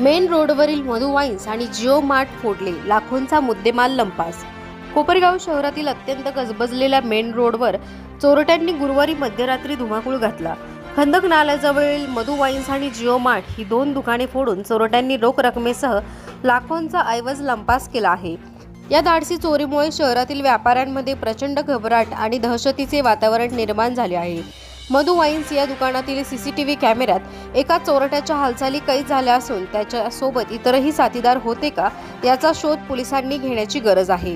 Main रोडवरील मधु wines आणि Jio mart फोडले, लाखोंचा मुद्देमाल लंपास। कोपरगाव शहरातील अत्यंत गजबजलेल्या मेन रोडवर चोरट्यांनी गुरुवारी मध्यरात्री धुमाकूळ घातला। खंदक नाल्याजवळील मधु वाईन्स आणि जिओ मार्ट ही दोन दुकाने फोडून चोरट्यांनी रोख रकमेसह लाखोंचा ऐवज लंपास केला आहे। या धाडसी चोरीमुळे शहरातील व्यापाऱ्यांमध्ये प्रचंड घबराट आणि दहशतीचे वातावरण निर्माण झाले आहे। मधु वाईन्स या दुकानातील सीसीटीव्ही कॅमेऱ्यात एका चोरट्याच्या हालचाली कैद झाल्या असून त्याच्या सोबत इतरही साथीदार होते का याचा शोध पोलिसांनी घेण्याची गरज आहे।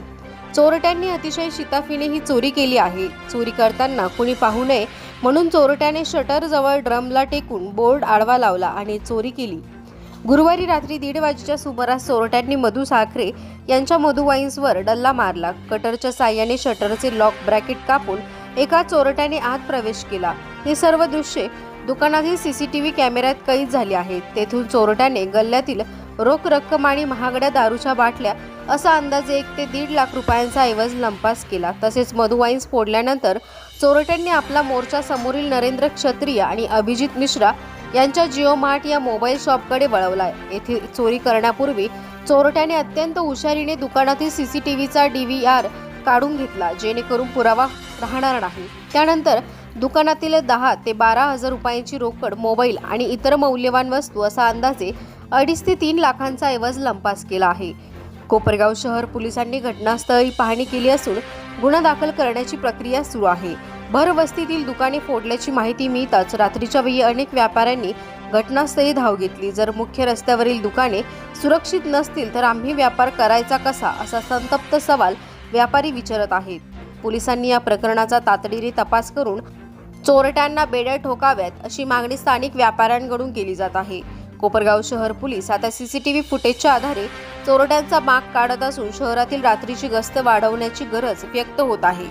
चोरट्यांनी अतिशय शिताफीने ही चोरी केली आहे। चोरी करताना कुणी पाहू नये म्हणून चोरट्याने शटर जवळ ड्रमला टेकून बोर्ड आडवा लावला आणि चोरी केली। गुरुवारी रात्री 1:30 वाजेच्या सुमारास चोरट्यांनी मधु साखरे यांच्या मधु वाईन्सवर डल्ला मारला। कटरच्या साहाय्याने शटरचे लॉक ब्रॅकेट कापून एका चोरट्याने आत प्रवेश केला। ही सर्व दृश्ये दुकानातील सीसीटीव्ही कॅमेऱ्यात कैद झाली आहेत। तेथून चोरट्याने गल्ल्यातील रोख रक्कम आणि महागड्या दारूच्या बाटल्या असा अंदाजे 1 ते 1.5 लाख रुपयांचा ऐवज लंपास केला। तसेच मधु वाईन्स फोडल्यानंतर चोरट्यांनी आपला मोर्चा समोरील नरेंद्र क्षत्रिय आणि अभिजित मिश्रा यांच्या जिओ मार्ट या मोबाईल शॉपकडे वळवला। येथे चोरी करण्यापूर्वी चोरट्याने अत्यंत हुशारीने दुकानातील सीसीटीव्हीचा DVR काढून घेतला, जेणेकरून पुरावा राहणार नाही। त्यानंतर दुकानातील 10 ते 12 हजार रुपयांची रोकड, मोबाईल आणि इतर मौल्यवान वस्तू असा अंदाजे 2.5 ते 3 लाखांचा ऐवज लंपास केला आहे। कोपरगाव शहर पोलिसांनी घटनास्थळी पाहणी केली असून गुन्हा दाखल करण्याची प्रक्रिया सुरू आहे। भर वस्तीतील दुकाने फोडल्याची माहिती मिळताच रात्रीच्या वेळी अनेक व्यापाऱ्यांनी घटनास्थळी धाव घेतली। जर मुख्य रस्त्यावरील दुकाने सुरक्षित नसतील तर आम्ही व्यापार करायचा कसा, असा संतप्त सवाल व्यापारी विचारत आहेत। पोलिसांनी या प्रकरणाचा तातडीने तपास करून चोरट्यांना बेड्या ठोकाव्यात अशी मागणी स्थानिक व्यापाऱ्यांकडून केली जात आहे। कोपरगाव शहर पोलीस आता सीसीटीव्ही फुटेजच्या आधारे चोरट्यांचा माग काढत असून शहरातील रात्रीची गस्त वाढवण्याची गरज व्यक्त होत आहे।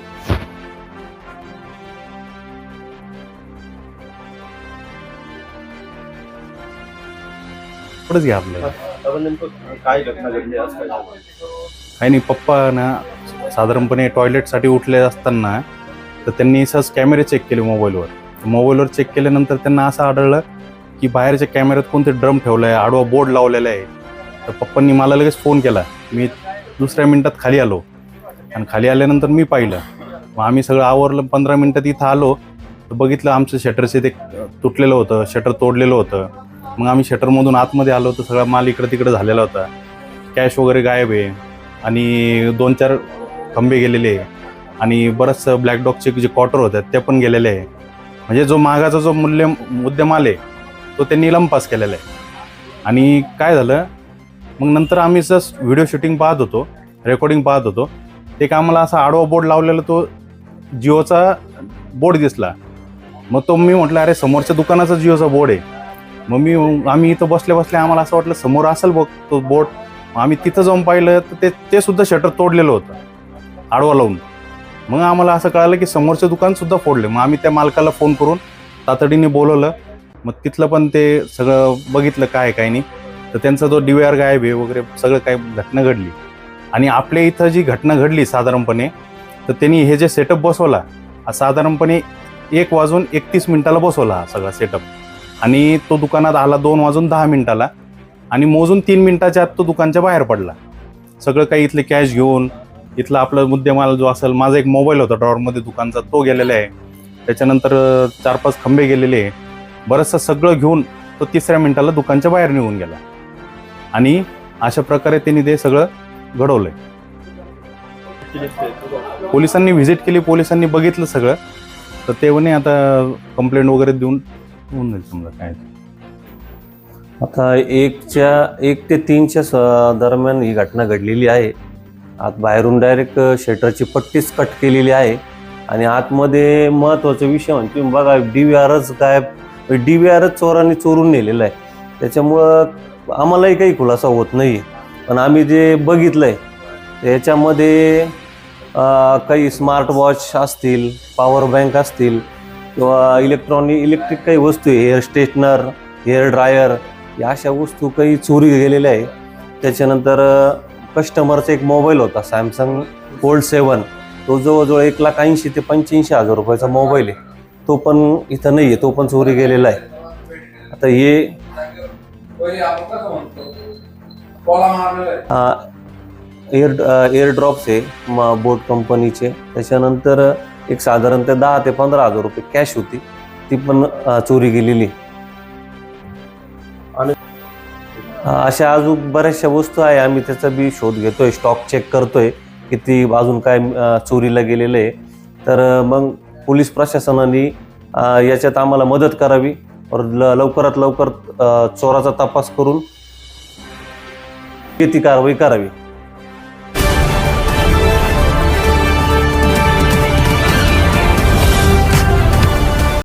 काय घटना घडली आज? काही नाही, पप्पा ना साधारणपणे टॉयलेटसाठी उठले असताना तर त्यांनी सहज कॅमेरे चेक केले मोबाईलवर चेक केल्यानंतर त्यांना असं आढळलं की बाहेरच्या कॅमेऱ्यात कोणते ड्रम ठेवला आहे, आडवा बोर्ड लावलेला आहे। तर पप्पांनी मला लगेच फोन केला। मी दुसऱ्या मिनिटात खाली आलो आणि खाली आल्यानंतर मी पाहिलं। मग आम्ही सगळं आवरलं, 15 मिनिटात इथं आलो तर बघितलं आमचं शटरचे ते तुटलेलं होतं, शटर तोडलेलं होतं। मग आम्ही शटरमधून आतमध्ये आलो तर सगळा माल इकडं तिकडं झालेला होता, कॅश वगैरे गायब आहे आणि 2-4 खंबे गेलेले आणि बरंचसं ब्लॅक डॉगचे जे क्वार्टर होतात ते पण गेलेले आहे। म्हणजे जो मागाचा जो मुद्देमाल आहे तो त्यांनी लंपास केलेला आहे। आणि काय झालं, मग नंतर आम्ही जस्ट व्हिडिओ शूटिंग पाहत होतो, रेकॉर्डिंग पाहत होतो, ते का आम्हाला असा आडवा बोर्ड लावलेला तो जिओचा बोर्ड दिसला। मग तो मी म्हटलं अरे समोरच्या दुकानाचा जिओचा बोर्ड आहे। मग आम्ही इथं बसले आम्हाला असं वाटलं समोर असेल बघ तो बोर्ड। आम्ही तिथं जाऊन पाहिलं तर ते सुद्धा शटर तोडलेलं होतं आडवा लावून। मग आम्हाला असं कळालं की समोरचं दुकान सुद्धा फोडले। मग आम्ही त्या मालकाला फोन करून तातडीने बोलवलं। मग तिथलं पण ते सगळं बघितलं काय नाही, तर त्यांचा तो DVR गायब आहे वगैरे सगळं काय घटना घडली। आणि आपल्या इथं जी घटना घडली साधारणपणे तर त्यांनी हे जे सेटअप बसवला साधारणपणे 1:31 बसवला हा सगळा सेटअप आणि तो दुकानात आला 2:10 आणि मोजून 3 मिनिटाच्या आत तो दुकानच्या बाहेर पडला। सगळं काही इथले कॅश घेऊन, इथला आपला मुद्देमाल जो असेल, माझा एक मोबाईल होता ड्रॉवरमध्ये दुकानचा तो गेलेला आहे, त्याच्यानंतर 4-5 खंबे गेलेले आहे, बरंचसं सगळं घेऊन तो 3ऱ्या मिनिटाला दुकानच्या बाहेर निघून गेला। आणि अशा प्रकारे त्यांनी ते सगळं घडवलंय। पोलिसांनी व्हिजिट केली, पोलिसांनी बघितलं सगळं, तर ते म्हणे आता कंप्लेंट वगैरे देऊन होऊन जाईल समजा काय। आता 1 ते 3च्या दरम्यान ही घटना घडलेली आहे। आत बाहेरून डायरेक्ट शटरची पट्टीच कट केलेली आहे आणि आतमध्ये महत्त्वाचा विषय म्हणजे बघा DVRच गायब, DVRच चोरांनी चोरून नेलेला आहे। त्याच्यामुळं आम्हालाही काही खुलासा होत नाही, पण आम्ही जे बघितलंय याच्यामध्ये काही स्मार्ट वॉच असतील, पॉवर बँक असतील किंवा इलेक्ट्रिक काही वस्तू आहे, हेअर स्ट्रेटनर, हेअर ड्रायर या अशा वस्तू काही चोरी गेलेल्या आहे। त्याच्यानंतर कस्टमरचा एक मोबाईल होता सॅमसंग फोल्ड 7, तो जवळजवळ 1,80,000 ते 85,000 रुपयाचा मोबाईल आहे, तो पण इथं नाही आहे, तो पण चोरी गेलेला आहे। आता हे एअरड्रॉप्स आहे बोट कंपनीचे. त्याच्यानंतर एक साधारणतः 10 ते 15 हजार रुपये कॅश होती, ती पण चोरी गेलेली. आणि अशा अजून बऱ्याचशा वस्तू आहे, आम्ही त्याचा बी शोध घेतोय, स्टॉक चेक करतोय किती अजून काय चोरीला गेलेलं आहे. तर मग पोलीस प्रशासनाने याच्यात आम्हाला मदत करावी और लवकरात लवकर चोराचा तपास करून ती कारवाई करावी.